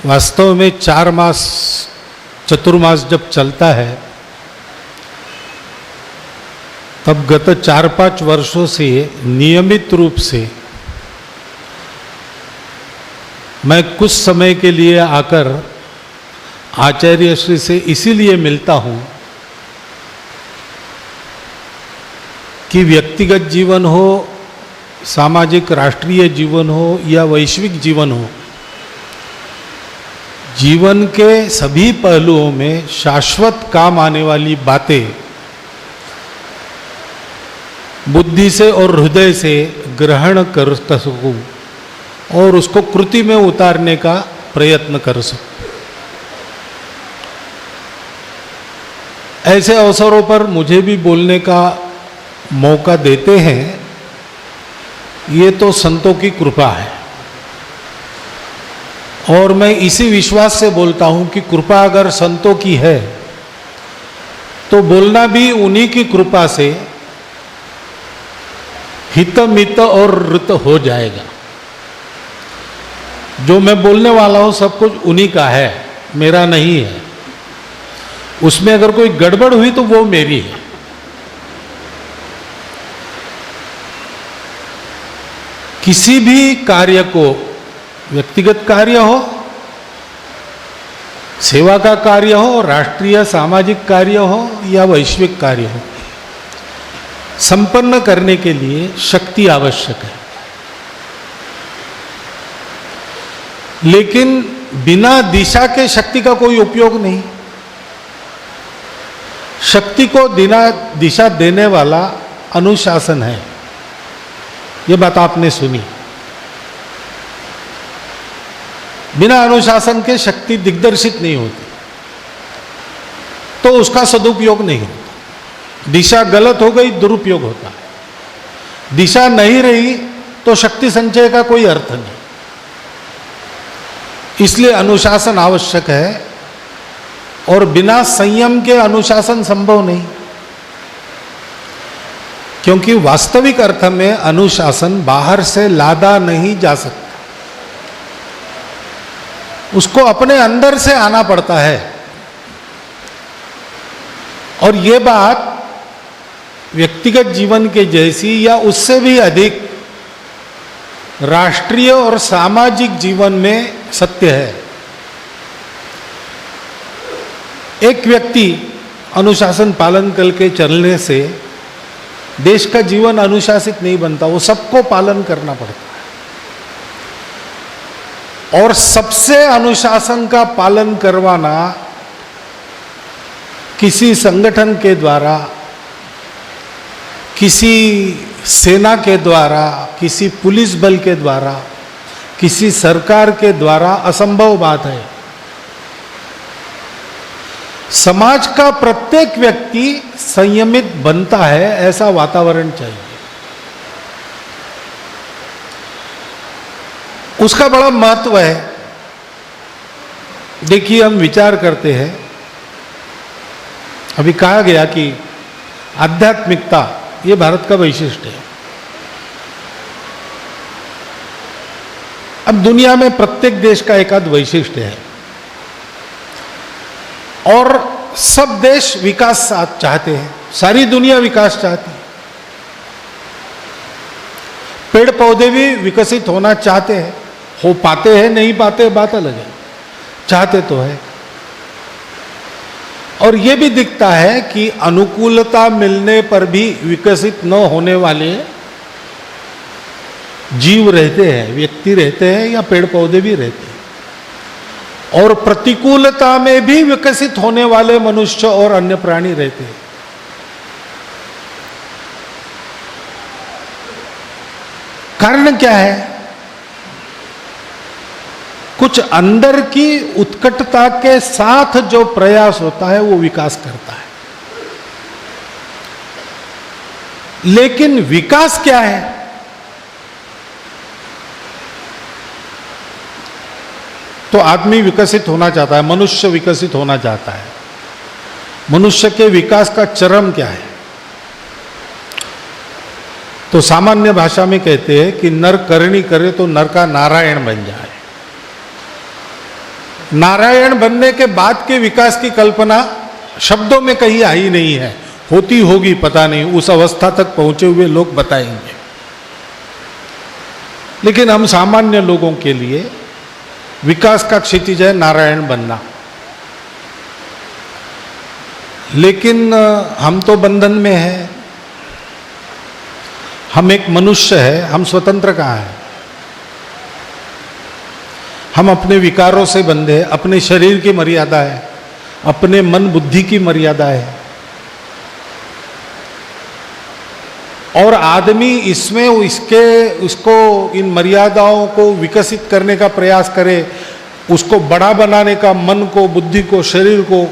वास्तव में 4 मास चतुर्मास जब चलता है तब गत 4-5 वर्षों से नियमित रूप से मैं कुछ समय के लिए आकर आचार्य श्री से इसीलिए मिलता हूं कि व्यक्तिगत जीवन हो, सामाजिक राष्ट्रीय जीवन हो या वैश्विक जीवन हो, जीवन के सभी पहलुओं में शाश्वत काम आने वाली बातें बुद्धि से और हृदय से ग्रहण कर सकूं और उसको कृति में उतारने का प्रयत्न कर सकूं। ऐसे अवसरों पर मुझे भी बोलने का मौका देते हैं, ये तो संतों की कृपा है और मैं इसी विश्वास से बोलता हूं कि कृपा अगर संतों की है तो बोलना भी उन्हीं की कृपा से हित मित और ऋत हो जाएगा। जो मैं बोलने वाला हूं सब कुछ उन्हीं का है, मेरा नहीं है। उसमें अगर कोई गड़बड़ हुई तो वो मेरी है। किसी भी कार्य को, व्यक्तिगत कार्य हो, सेवा का कार्य हो, राष्ट्रीय सामाजिक कार्य हो या वैश्विक कार्य हो, संपन्न करने के लिए शक्ति आवश्यक है। लेकिन बिना दिशा के शक्ति का कोई उपयोग नहीं। शक्ति को दिशा देने वाला अनुशासन है। ये बात आपने सुनी। बिना अनुशासन के शक्ति दिग्दर्शित नहीं होती, तो उसका सदुपयोग नहीं होता। दिशा गलत हो गई, दुरुपयोग होता है। दिशा नहीं रही तो शक्ति संचय का कोई अर्थ नहीं। इसलिए अनुशासन आवश्यक है और बिना संयम के अनुशासन संभव नहीं, क्योंकि वास्तविक अर्थ में अनुशासन बाहर से लादा नहीं जा सकता, उसको अपने अंदर से आना पड़ता है। और ये बात व्यक्तिगत जीवन के जैसी या उससे भी अधिक राष्ट्रीय और सामाजिक जीवन में सत्य है। एक व्यक्ति अनुशासन पालन करके चलने से देश का जीवन अनुशासित नहीं बनता, वो सबको पालन करना पड़ता है। और सबसे अनुशासन का पालन करवाना किसी संगठन के द्वारा, किसी सेना के द्वारा, किसी पुलिस बल के द्वारा, किसी सरकार के द्वारा असंभव बात है। समाज का प्रत्येक व्यक्ति संयमित बनता है, ऐसा वातावरण चाहिए। उसका बड़ा महत्व है। देखिए, हम विचार करते हैं, अभी कहा गया कि आध्यात्मिकता ये भारत का वैशिष्ट्य है। अब दुनिया में प्रत्येक देश का एकाध वैशिष्ट्य है और सब देश विकास चाहते हैं, सारी दुनिया विकास चाहती है। पेड़ पौधे भी विकसित होना चाहते हैं, हो पाते हैं नहीं पाते बात अलग है, चाहते तो है। और यह भी दिखता है कि अनुकूलता मिलने पर भी विकसित न होने वाले जीव रहते हैं, व्यक्ति रहते हैं या पेड़ पौधे भी रहते हैं। और प्रतिकूलता में भी विकसित होने वाले मनुष्य और अन्य प्राणी रहते हैं। कारण क्या है? कुछ अंदर की उत्कटता के साथ जो प्रयास होता है वो विकास करता है। लेकिन विकास क्या है? तो आदमी विकसित होना चाहता है, मनुष्य विकसित होना चाहता है। मनुष्य के विकास का चरम क्या है? तो सामान्य भाषा में कहते हैं कि नर करनी करे तो नर का नारायण बन जाए। नारायण बनने के बाद के विकास की कल्पना शब्दों में कहीं आई नहीं है, होती होगी पता नहीं, उस अवस्था तक पहुंचे हुए लोग बताएंगे। लेकिन हम सामान्य लोगों के लिए विकास का क्षितिज है नारायण बनना। लेकिन हम तो बंधन में हैं, हम एक मनुष्य है, हम स्वतंत्र कहाँ हैं? हम अपने विकारों से बंधे हैं, अपने शरीर की मर्यादा है, अपने मन बुद्धि की मर्यादा है। और आदमी इसमें उसको इन मर्यादाओं को विकसित करने का प्रयास करे, उसको बड़ा बनाने का, मन को, बुद्धि को, शरीर को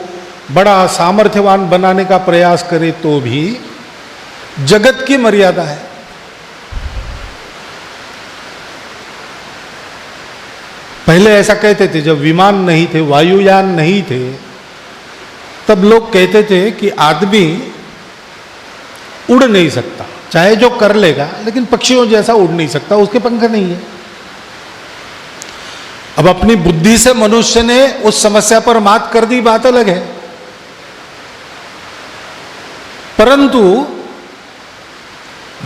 बड़ा सामर्थ्यवान बनाने का प्रयास करे, तो भी जगत की मर्यादा है। पहले ऐसा कहते थे, जब विमान नहीं थे, वायुयान नहीं थे, तब लोग कहते थे कि आदमी उड़ नहीं सकता, चाहे जो कर लेगा, लेकिन पक्षियों जैसा उड़ नहीं सकता, उसके पंख नहीं है। अब अपनी बुद्धि से मनुष्य ने उस समस्या पर मात कर दी, बात अलग है। परंतु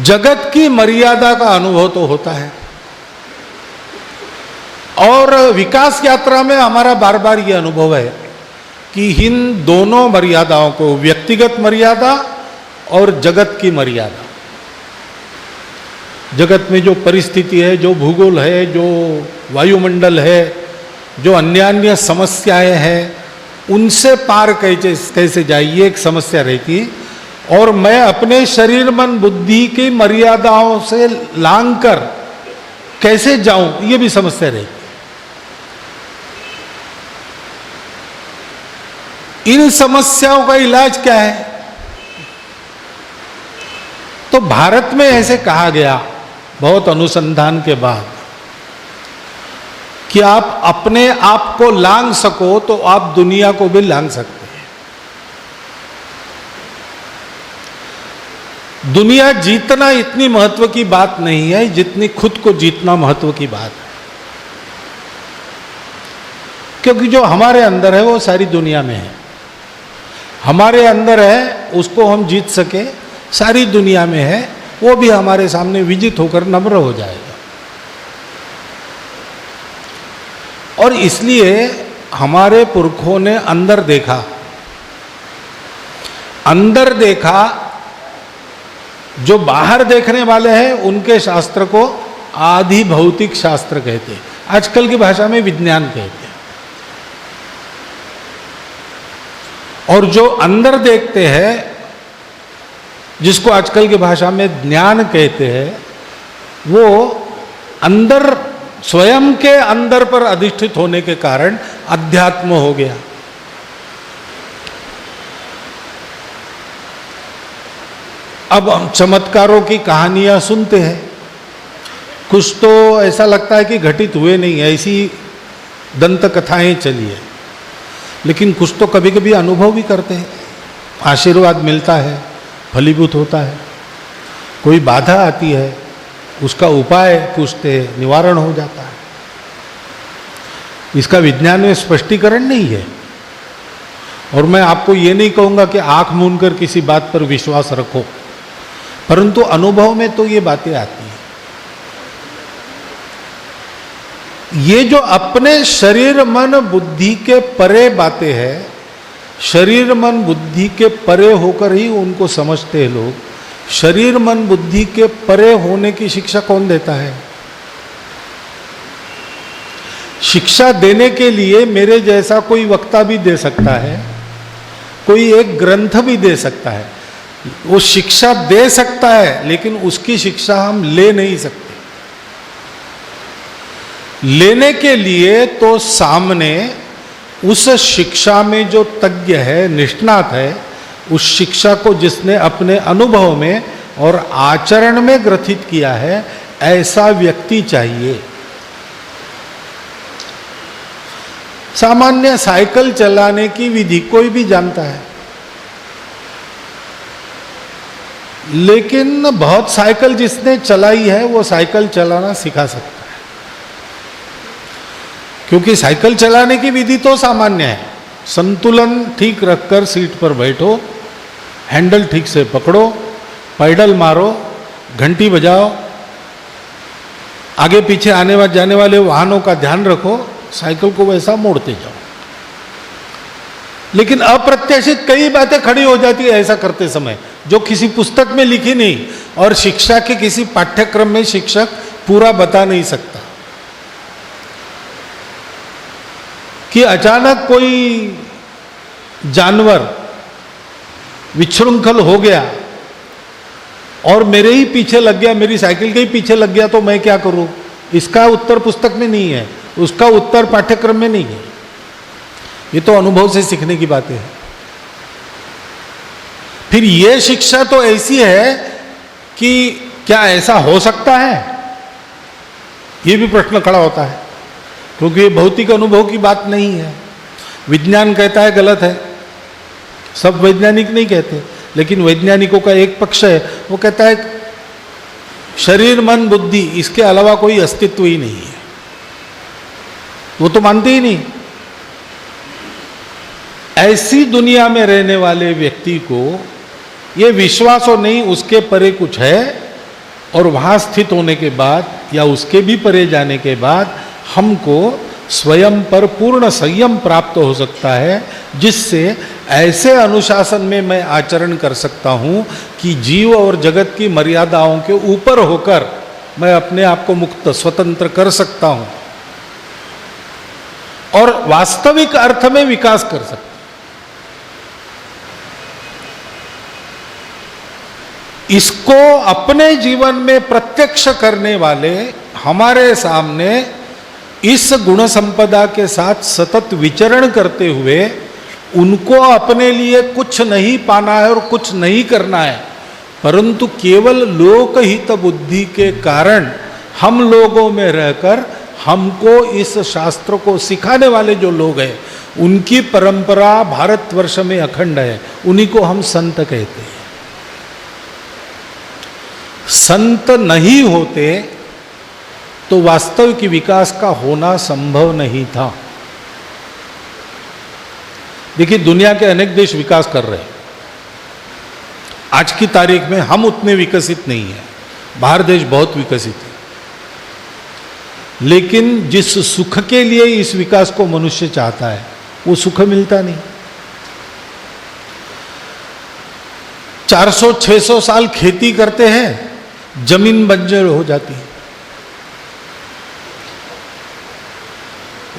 जगत की मर्यादा का अनुभव तो होता है, और विकास यात्रा में हमारा बार बार यह अनुभव है कि इन दोनों मर्यादाओं को, व्यक्तिगत मर्यादा और जगत की मर्यादा, जगत में जो परिस्थिति है, जो भूगोल है, जो वायुमंडल है, जो अन्य समस्याएं हैं, उनसे पार कैसे जाए, ये एक समस्या रहती है। और मैं अपने शरीर मन बुद्धि की मर्यादाओं से लांघ कर कैसे जाऊं, ये भी समस्या रहती है। इन समस्याओं का इलाज क्या है? तो भारत में ऐसे कहा गया बहुत अनुसंधान के बाद कि आप अपने आप को लांघ सको तो आप दुनिया को भी लांघ सकते हैं। दुनिया जीतना इतनी महत्व की बात नहीं है जितनी खुद को जीतना महत्व की बात है, क्योंकि जो हमारे अंदर है वो सारी दुनिया में है। हमारे अंदर है, उसको हम जीत सके, सारी दुनिया में है, वो भी हमारे सामने विजित होकर नम्र हो जाएगा। और इसलिए हमारे पुरखों ने अंदर देखा, अंदर देखा। जो बाहर देखने वाले हैं उनके शास्त्र को आधि भौतिक शास्त्र कहते हैं, आजकल की भाषा में विज्ञान कहते हैं। और जो अंदर देखते हैं, जिसको आजकल की भाषा में ज्ञान कहते हैं, वो अंदर, स्वयं के अंदर पर अधिष्ठित होने के कारण अध्यात्म हो गया। अब हम चमत्कारों की कहानियां सुनते हैं, कुछ तो ऐसा लगता है कि घटित हुए नहीं, ऐसी दंत कथाएं चली है, लेकिन कुछ तो कभी कभी अनुभव भी करते हैं, आशीर्वाद मिलता है, फलीभूत होता है। कोई बाधा आती है, उसका उपाय पूछते हैं, निवारण हो जाता है। इसका विज्ञान में स्पष्टीकरण नहीं है। और मैं आपको ये नहीं कहूँगा कि आंख मूंद कर किसी बात पर विश्वास रखो, परंतु अनुभव में तो ये बातें आती हैं। ये जो अपने शरीर मन बुद्धि के परे बातें हैं, शरीर मन बुद्धि के परे होकर ही उनको समझते हैं लोग। शरीर मन बुद्धि के परे होने की शिक्षा कौन देता है? शिक्षा देने के लिए मेरे जैसा कोई वक्ता भी दे सकता है, कोई एक ग्रंथ भी दे सकता है, वो शिक्षा दे सकता है, लेकिन उसकी शिक्षा हम ले नहीं सकते। लेने के लिए तो सामने उस शिक्षा में जो तज्ञ है, निष्णात है, उस शिक्षा को जिसने अपने अनुभव में और आचरण में ग्रथित किया है, ऐसा व्यक्ति चाहिए। सामान्य साइकिल चलाने की विधि कोई भी जानता है, लेकिन बहुत साइकिल जिसने चलाई है वो साइकिल चलाना सिखा सकता है। क्योंकि साइकिल चलाने की विधि तो सामान्य है। संतुलन ठीक रखकर सीट पर बैठो, हैंडल ठीक से पकड़ो, पैडल मारो, घंटी बजाओ, आगे पीछे आने जाने वाले वाहनों का ध्यान रखो, साइकिल को वैसा मोड़ते जाओ। लेकिन अप्रत्याशित कई बातें खड़ी हो जाती है ऐसा करते समय, जो किसी पुस्तक में लिखी नहीं और शिक्षा के किसी पाठ्यक्रम में शिक्षक पूरा बता नहीं सकता। कि अचानक कोई जानवर विशृंखल हो गया और मेरे ही पीछे लग गया, मेरी साइकिल के ही पीछे लग गया, तो मैं क्या करूं? इसका उत्तर पुस्तक में नहीं है, उसका उत्तर पाठ्यक्रम में नहीं है। ये तो अनुभव से सीखने की बातें हैं। फिर ये शिक्षा तो ऐसी है कि क्या ऐसा हो सकता है? ये भी प्रश्न खड़ा होता है, क्योंकि ये भौतिक अनुभव की बात नहीं है। विज्ञान कहता है गलत है, सब वैज्ञानिक नहीं कहते, लेकिन वैज्ञानिकों का एक पक्ष है, वो कहता है शरीर मन बुद्धि इसके अलावा कोई अस्तित्व ही नहीं है। वो तो मानते ही नहीं। ऐसी दुनिया में रहने वाले व्यक्ति को ये विश्वास और नहीं उसके परे कुछ है, और वहां स्थित होने के बाद या उसके भी परे जाने के बाद हमको स्वयं पर पूर्ण संयम प्राप्त हो सकता है, जिससे ऐसे अनुशासन में मैं आचरण कर सकता हूं कि जीव और जगत की मर्यादाओं के ऊपर होकर मैं अपने आप को मुक्त स्वतंत्र कर सकता हूं और वास्तविक अर्थ में विकास कर सकता हूं। इसको अपने जीवन में प्रत्यक्ष करने वाले हमारे सामने इस गुण संपदा के साथ सतत विचरण करते हुए उनको अपने लिए कुछ नहीं पाना है और कुछ नहीं करना है, परंतु केवल लोकहित बुद्धि के कारण हम लोगों में रहकर हमको इस शास्त्र को सिखाने वाले जो लोग हैं उनकी परंपरा भारतवर्ष में अखंड है, उन्हीं को हम संत कहते हैं। संत नहीं होते तो वास्तविक विकास का होना संभव नहीं था। देखिए, दुनिया के अनेक देश विकास कर रहे हैं। आज की तारीख में हम उतने विकसित नहीं हैं, बाहर देश बहुत विकसित है। लेकिन जिस सुख के लिए इस विकास को मनुष्य चाहता है वो सुख मिलता नहीं। 400-600 साल खेती करते हैं, जमीन बंजर हो जाती है।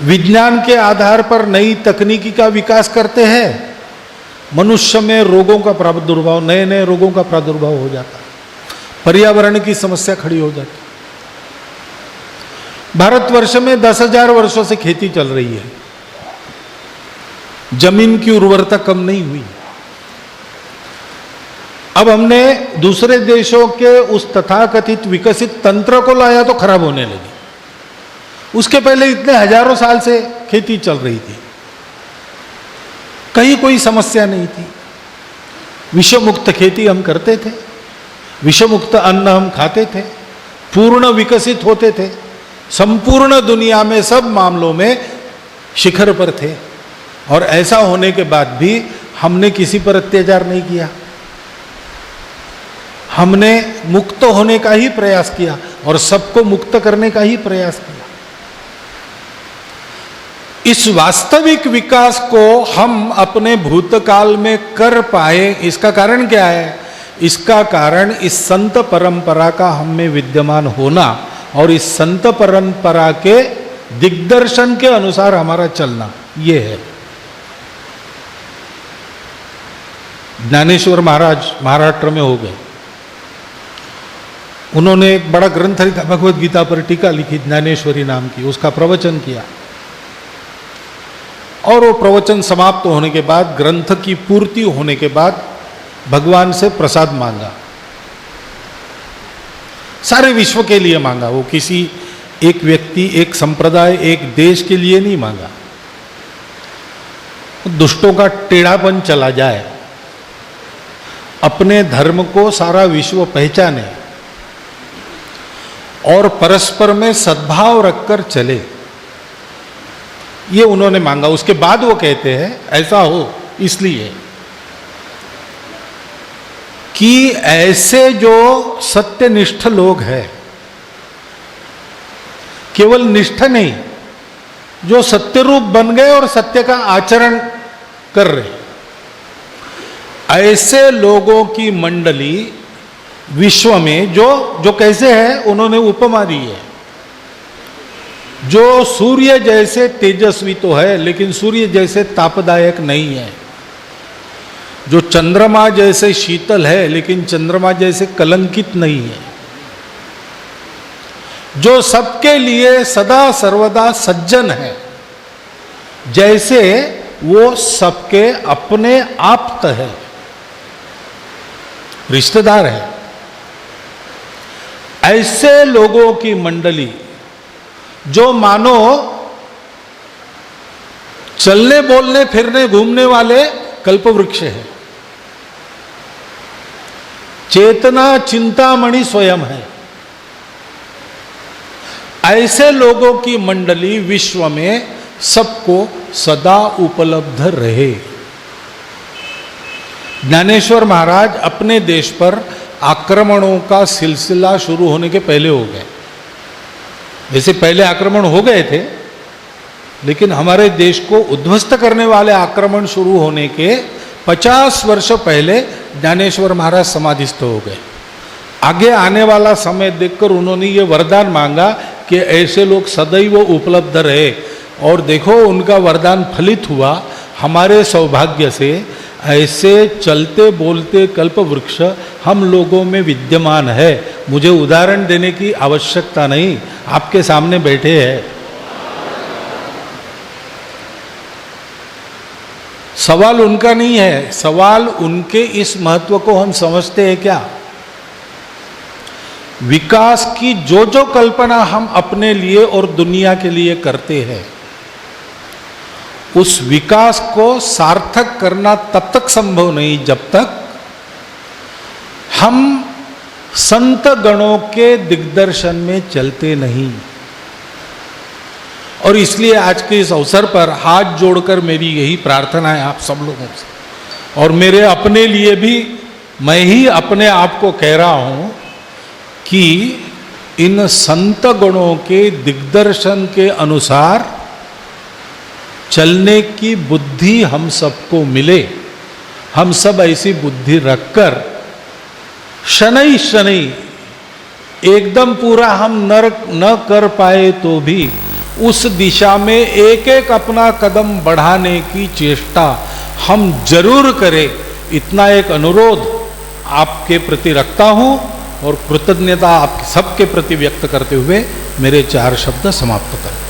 विज्ञान के आधार पर नई तकनीकी का विकास करते हैं, मनुष्य में रोगों का प्रादुर्भाव, नए नए रोगों का प्रादुर्भाव हो जाता है, पर्यावरण की समस्या खड़ी हो जाती है। भारतवर्ष में 10,000 वर्षों से खेती चल रही है, जमीन की उर्वरता कम नहीं हुई। अब हमने दूसरे देशों के उस तथाकथित विकसित तंत्र को लाया तो खराब होने लगी। उसके पहले इतने हजारों साल से खेती चल रही थी, कहीं कोई समस्या नहीं थी। विषमुक्त खेती हम करते थे, विषमुक्त अन्न हम खाते थे, पूर्ण विकसित होते थे, संपूर्ण दुनिया में सब मामलों में शिखर पर थे। और ऐसा होने के बाद भी हमने किसी पर अत्याचार नहीं किया, हमने मुक्त होने का ही प्रयास किया और सबको मुक्त करने का ही प्रयास किया। इस वास्तविक विकास को हम अपने भूतकाल में कर पाए, इसका कारण क्या है? इसका कारण इस संत परंपरा का हम में विद्यमान होना और इस संत परंपरा के दिग्दर्शन के अनुसार हमारा चलना, ये है। ज्ञानेश्वर महाराज महाराष्ट्र में हो गए, उन्होंने एक बड़ा ग्रंथ लिखा, भगवद गीता पर टीका लिखी ज्ञानेश्वरी नाम की, उसका प्रवचन किया। और वो प्रवचन समाप्त होने के बाद, ग्रंथ की पूर्ति होने के बाद भगवान से प्रसाद मांगा, सारे विश्व के लिए मांगा। वो किसी एक व्यक्ति, एक संप्रदाय, एक देश के लिए नहीं मांगा। दुष्टों का टेढ़ापन चला जाए, अपने धर्म को सारा विश्व पहचाने और परस्पर में सद्भाव रखकर चले, ये उन्होंने मांगा। उसके बाद वो कहते हैं ऐसा हो इसलिए कि ऐसे जो सत्यनिष्ठ लोग हैं, केवल निष्ठ नहीं, जो सत्यरूप बन गए और सत्य का आचरण कर रहे, ऐसे लोगों की मंडली विश्व में जो कैसे है, उन्होंने उपमा दी है। जो सूर्य जैसे तेजस्वी तो है लेकिन सूर्य जैसे तापदायक नहीं है, जो चंद्रमा जैसे शीतल है लेकिन चंद्रमा जैसे कलंकित नहीं है, जो सबके लिए सदा सर्वदा सज्जन है, जैसे वो सबके अपने आप्त है, रिश्तेदार है। ऐसे लोगों की मंडली जो मानो चलने बोलने फिरने घूमने वाले कल्पवृक्ष है, चेतना चिंतामणि स्वयं है, ऐसे लोगों की मंडली विश्व में सबको सदा उपलब्ध रहे। ज्ञानेश्वर महाराज अपने देश पर आक्रमणों का सिलसिला शुरू होने के पहले हो गए। वैसे पहले आक्रमण हो गए थे, लेकिन हमारे देश को उद्ध्वस्त करने वाले आक्रमण शुरू होने के 50 वर्ष पहले ज्ञानेश्वर महाराज समाधिस्थ हो गए। आगे आने वाला समय देखकर उन्होंने ये वरदान मांगा कि ऐसे लोग सदैव उपलब्ध रहे, और देखो उनका वरदान फलित हुआ। हमारे सौभाग्य से ऐसे चलते बोलते कल्प वृक्ष हम लोगों में विद्यमान है। मुझे उदाहरण देने की आवश्यकता नहीं, आपके सामने बैठे हैं। सवाल उनका नहीं है, सवाल उनके इस महत्व को हम समझते हैं क्या? विकास की जो जो कल्पना हम अपने लिए और दुनिया के लिए करते हैं, उस विकास को सार्थक करना तब तक संभव नहीं जब तक हम संत गणों के दिग्दर्शन में चलते नहीं। और इसलिए आज के इस अवसर पर हाथ जोड़कर मेरी यही प्रार्थना है आप सब लोगों से, और मेरे अपने लिए भी, मैं ही अपने आप को कह रहा हूं कि इन संत गणों के दिग्दर्शन के अनुसार चलने की बुद्धि हम सबको मिले। हम सब ऐसी बुद्धि रखकर शनै शनै एकदम पूरा हम न कर पाए तो भी उस दिशा में एक एक अपना कदम बढ़ाने की चेष्टा हम जरूर करें। इतना एक अनुरोध आपके प्रति रखता हूं और कृतज्ञता आप सबके प्रति व्यक्त करते हुए मेरे 4 शब्द समाप्त करें।